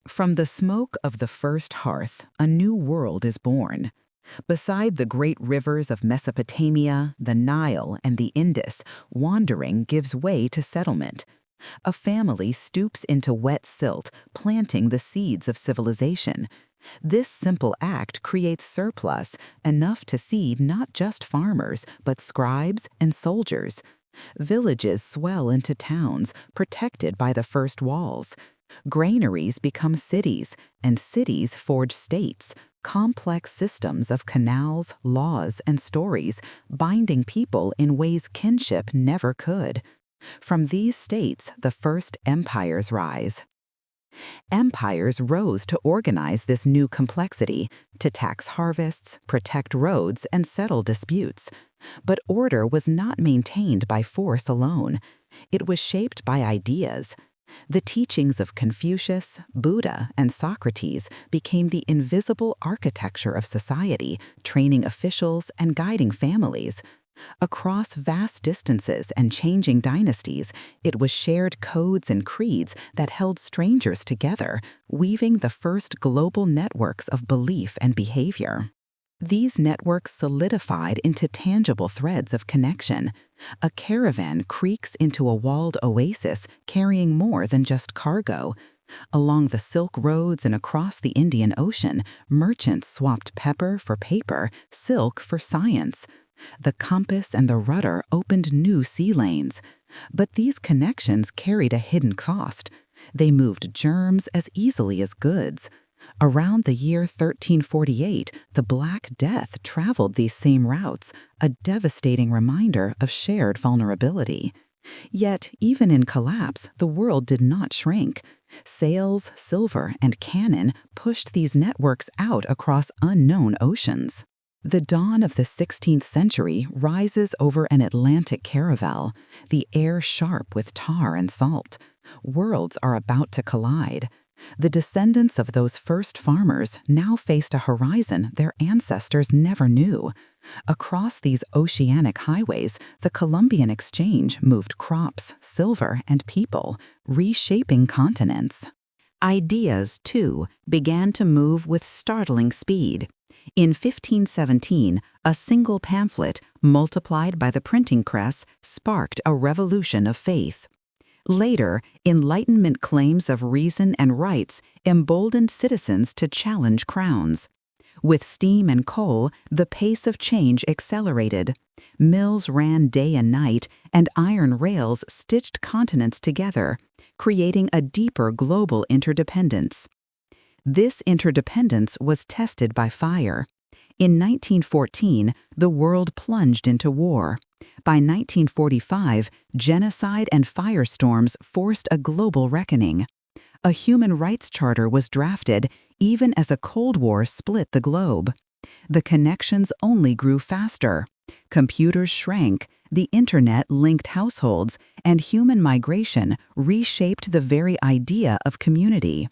From the smoke of the first hearth, a new world is born. Beside the great rivers of Mesopotamia, the Nile, and the Indus, wandering gives way to settlement. A family stoops into wet silt, planting the seeds of civilization. This simple act creates surplus, enough to feed not just farmers, but scribes and soldiers. Villages swell into towns, protected by the first walls. Granaries become cities, and cities forge states, complex systems of canals, laws, and stories, binding people in ways kinship never could. From these states, the first empires rise. Empires rose to organize this new complexity, to tax harvests, protect roads, and settle disputes. But order was not maintained by force alone. It was shaped by ideas. The teachings of Confucius, Buddha, and Socrates became the invisible architecture of society, training officials and guiding families. Across vast distances and changing dynasties, it was shared codes and creeds that held strangers together, weaving the first global networks of belief and behavior. These networks solidified into tangible threads of connection. A caravan creaks into a walled oasis carrying more than just cargo. Along the Silk Roads and across the Indian Ocean, merchants swapped pepper for paper, silk for science. The compass and the rudder opened new sea lanes. But these connections carried a hidden cost. They moved germs as easily as goods. Around the year 1348, the Black Death traveled these same routes, a devastating reminder of shared vulnerability. Yet, even in collapse, the world did not shrink. Sails, silver, and cannon pushed these networks out across unknown oceans. The dawn of the 16th century rises over an Atlantic caravel, the air sharp with tar and salt. Worlds are about to collide. The descendants of those first farmers now faced a horizon their ancestors never knew. Across these oceanic highways, the Columbian Exchange moved crops, silver, and people, reshaping continents. Ideas, too, began to move with startling speed. In 1517, a single pamphlet, multiplied by the printing press, sparked a revolution of faith. Later, Enlightenment claims of reason and rights emboldened citizens to challenge crowns. With steam and coal, the pace of change accelerated. Mills ran day and night, and iron rails stitched continents together, creating a deeper global interdependence. This interdependence was tested by fire. In 1914, the world plunged into war. By 1945, genocide and firestorms forced a global reckoning. A human rights charter was drafted even as a Cold War split the globe. The connections only grew faster. Computers shrank, the internet linked households, and human migration reshaped the very idea of community.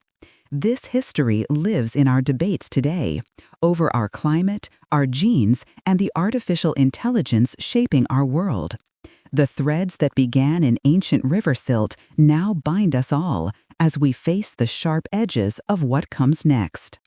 This history lives in our debates today, over our climate, our genes, and the artificial intelligence shaping our world. The threads that began in ancient river silt now bind us all as we face the sharp edges of what comes next.